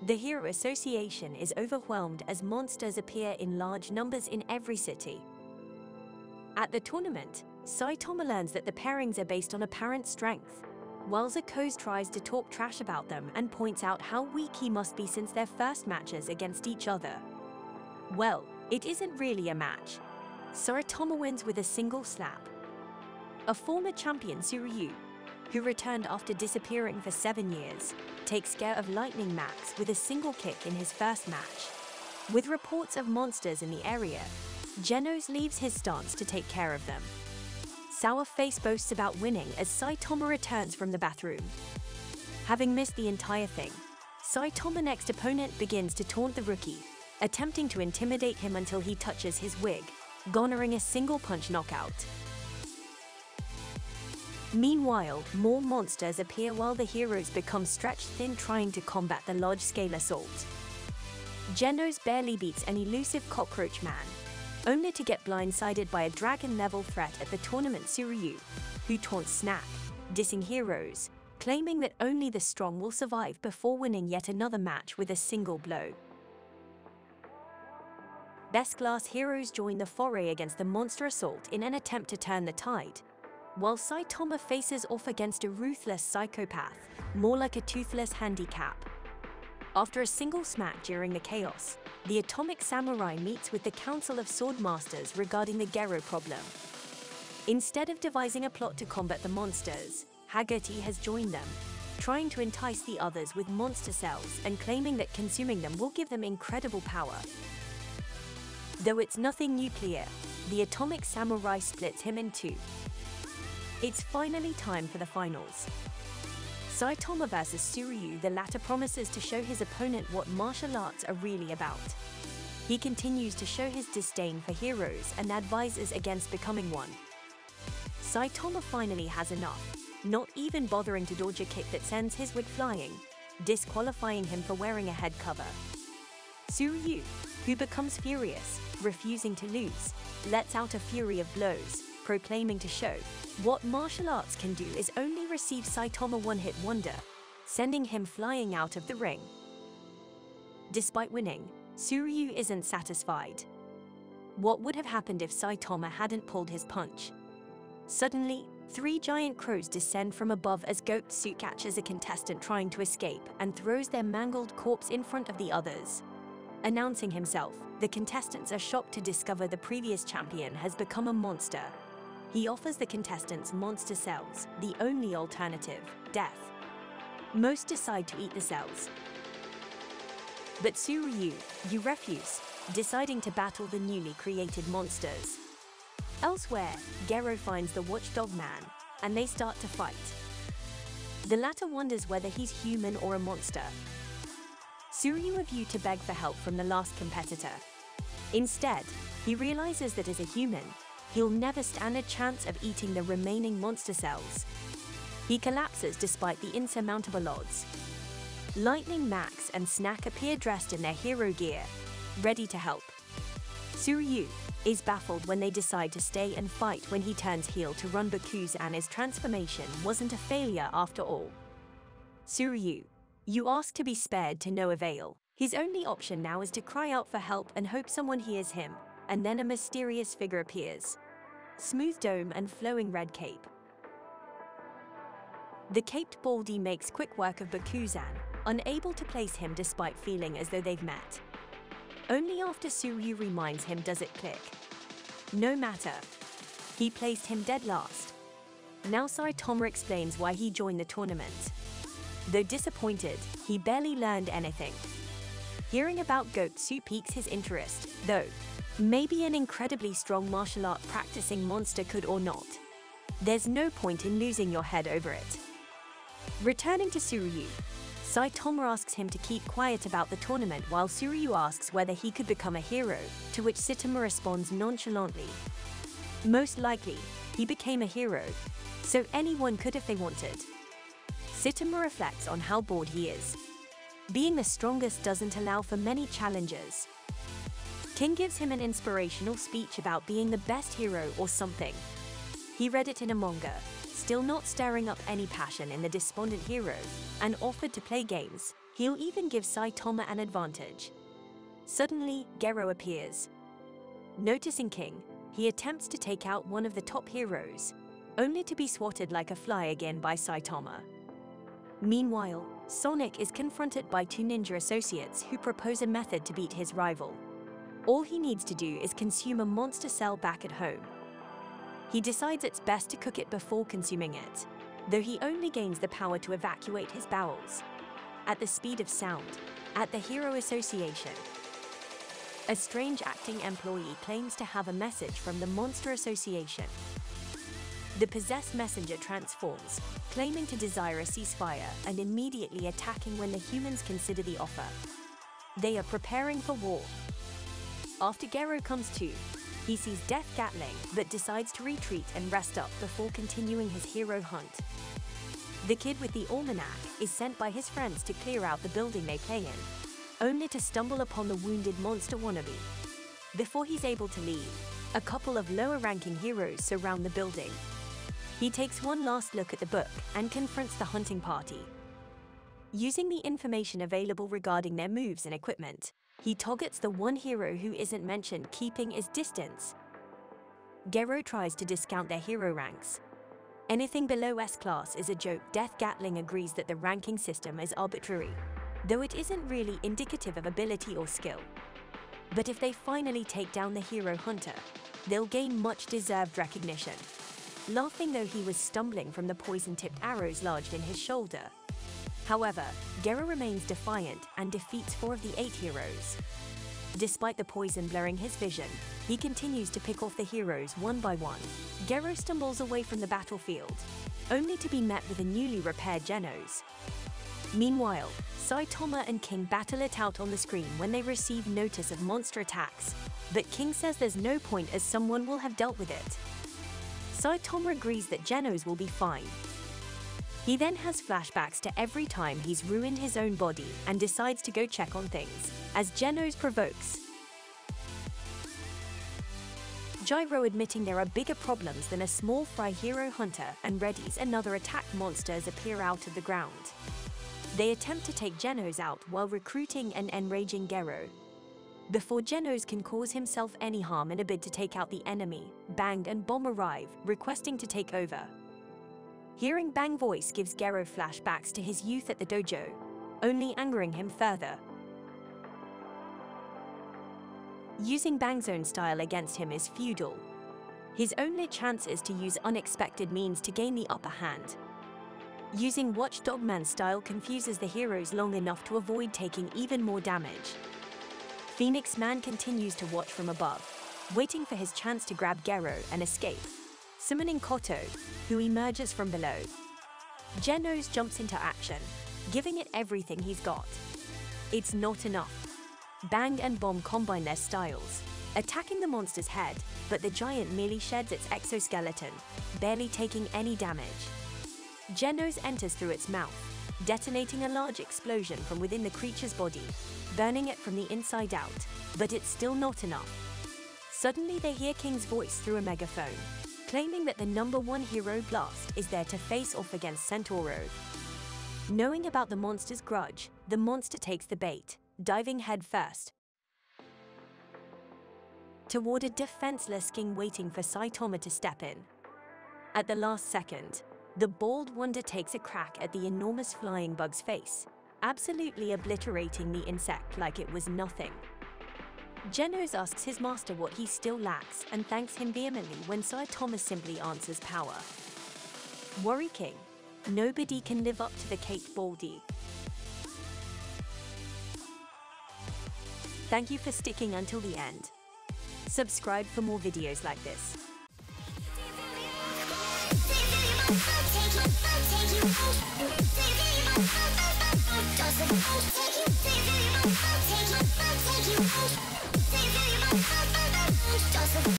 The Hero Association is overwhelmed as monsters appear in large numbers in every city. At the tournament, Saitama learns that the pairings are based on apparent strength, while Zakose tries to talk trash about them and points out how weak he must be since their first matches against each other. Well, it isn't really a match. Saitama wins with a single slap. A former champion, Tsuryu, who returned after disappearing for 7 years, takes care of Lightning Max with a single kick in his first match. With reports of monsters in the area, Genos leaves his stance to take care of them. Sour Face boasts about winning as Saitama returns from the bathroom. Having missed the entire thing, Saitama's next opponent begins to taunt the rookie, attempting to intimidate him until he touches his wig, garnering a single punch knockout. Meanwhile, more monsters appear while the heroes become stretched thin trying to combat the large-scale assault. Genos barely beats an elusive cockroach man, only to get blindsided by a dragon-level threat at the tournament, Tsuryu, who taunts Snack, dissing heroes, claiming that only the strong will survive before winning yet another match with a single blow. Best-class heroes join the foray against the monster assault in an attempt to turn the tide, while Saitama faces off against a ruthless psychopath, more like a toothless handicap. After a single smack during the chaos, the Atomic Samurai meets with the Council of Swordmasters regarding the Garo problem. Instead of devising a plot to combat the monsters, Haggerty has joined them, trying to entice the others with monster cells and claiming that consuming them will give them incredible power. Though it's nothing nuclear, the Atomic Samurai splits him in two. It's finally time for the finals. Saitama vs Tsuryu. The latter promises to show his opponent what martial arts are really about. He continues to show his disdain for heroes and advises against becoming one. Saitama finally has enough, not even bothering to dodge a kick that sends his wig flying, disqualifying him for wearing a head cover. Tsuryu, who becomes furious, refusing to lose, lets out a fury of blows, proclaiming to show what martial arts can do is only receive Saitama one-hit wonder, sending him flying out of the ring. Despite winning, Tsuryu isn't satisfied. What would have happened if Saitama hadn't pulled his punch? Suddenly, 3 giant crows descend from above as Gotsu catches a contestant trying to escape and throws their mangled corpse in front of the others. Announcing himself, the contestants are shocked to discover the previous champion has become a monster. He offers the contestants monster cells, the only alternative, death. Most decide to eat the cells. But Tsuryu, you refuse, deciding to battle the newly created monsters. Elsewhere, Garo finds the watchdog man, and they start to fight. The latter wonders whether he's human or a monster. Tsuryu reviews to beg for help from the last competitor. Instead, he realizes that as a human, he'll never stand a chance of eating the remaining monster cells. He collapses despite the insurmountable odds. Lightning Max and Snack appear dressed in their hero gear, ready to help. Tsuryu is baffled when they decide to stay and fight when he turns heel to run because his transformation wasn't a failure after all. Tsuryu, you ask to be spared to no avail. His only option now is to cry out for help and hope someone hears him. And then a mysterious figure appears. Smooth dome and flowing red cape. The caped baldy makes quick work of Bakuzan, unable to place him despite feeling as though they've met. Only after Tsuryu reminds him does it click. No matter. He placed him dead last. Now Saitama explains why he joined the tournament. Though disappointed, he barely learned anything. Hearing about Gotsu piques his interest, though. Maybe an incredibly strong martial art practicing monster could or not. There's no point in losing your head over it. Returning to Tsuryu, Saitama asks him to keep quiet about the tournament while Tsuryu asks whether he could become a hero, to which Saitama responds nonchalantly. Most likely, he became a hero, so anyone could if they wanted. Saitama reflects on how bored he is. Being the strongest doesn't allow for many challenges. King gives him an inspirational speech about being the best hero or something. He read it in a manga, still not stirring up any passion in the despondent hero, and offered to play games, He'll even give Saitama an advantage. Suddenly, Garo appears. Noticing King, he attempts to take out one of the top heroes, only to be swatted like a fly again by Saitama. Meanwhile, Sonic is confronted by two ninja associates who propose a method to beat his rival. All he needs to do is consume a monster cell back at home. He decides it's best to cook it before consuming it, though he only gains the power to evacuate his bowels at the speed of sound. At the Hero Association, a strange acting employee claims to have a message from the Monster Association. The possessed messenger transforms, claiming to desire a ceasefire and immediately attacking when the humans consider the offer. They are preparing for war. After Garo comes to, he sees Death Gatling but decides to retreat and rest up before continuing his hero hunt. The kid with the almanac is sent by his friends to clear out the building they play in, only to stumble upon the wounded monster wannabe. Before he's able to leave, a couple of lower-ranking heroes surround the building. He takes one last look at the book and confronts the hunting party. Using the information available regarding their moves and equipment, he targets the one hero who isn't mentioned, keeping his distance. Garo tries to discount their hero ranks. Anything below S-class is a joke. Death Gatling agrees that the ranking system is arbitrary, though it isn't really indicative of ability or skill. But if they finally take down the hero hunter, they'll gain much-deserved recognition. Laughing though he was stumbling from the poison-tipped arrows lodged in his shoulder. However, Garo remains defiant and defeats 4 of the 8 heroes. Despite the poison blurring his vision, he continues to pick off the heroes one by one. Garo stumbles away from the battlefield, only to be met with a newly repaired Genos. Meanwhile, Saitama and King battle it out on the screen when they receive notice of monster attacks, but King says there's no point as someone will have dealt with it. Saitama agrees that Genos will be fine. He then has flashbacks to every time he's ruined his own body and decides to go check on things, as Genos provokes. Gyro admitting there are bigger problems than a small fry hero hunter and readies another attack monsters appear out of the ground. They attempt to take Genos out while recruiting and enraging Garo. Before Genos can cause himself any harm in a bid to take out the enemy, Bang and Bomb arrive, requesting to take over. Hearing Bang's voice gives Garo flashbacks to his youth at the dojo, only angering him further. Using Bang's own style against him is futile. His only chance is to use unexpected means to gain the upper hand. Using Watchdog Man's style confuses the heroes long enough to avoid taking even more damage. Phoenix Man continues to watch from above, waiting for his chance to grab Garo and escape, summoning Koto, who emerges from below. Genos jumps into action, giving it everything he's got. It's not enough. Bang and Bomb combine their styles, attacking the monster's head, but the giant merely sheds its exoskeleton, barely taking any damage. Genos enters through its mouth, detonating a large explosion from within the creature's body, burning it from the inside out, but it's still not enough. Suddenly they hear King's voice through a megaphone, claiming that the #1 hero Blast is there to face off against Centauro. Knowing about the monster's grudge, the monster takes the bait, diving headfirst toward a defenseless King waiting for Saitama to step in. At the last second, the bald wonder takes a crack at the enormous flying bug's face, absolutely obliterating the insect like it was nothing. Genos asks his master what he still lacks and thanks him vehemently when Saitama simply answers power. Worry King, nobody can live up to the Kate Baldy. Thank you for sticking until the end. Subscribe for more videos like this. I'll take you out.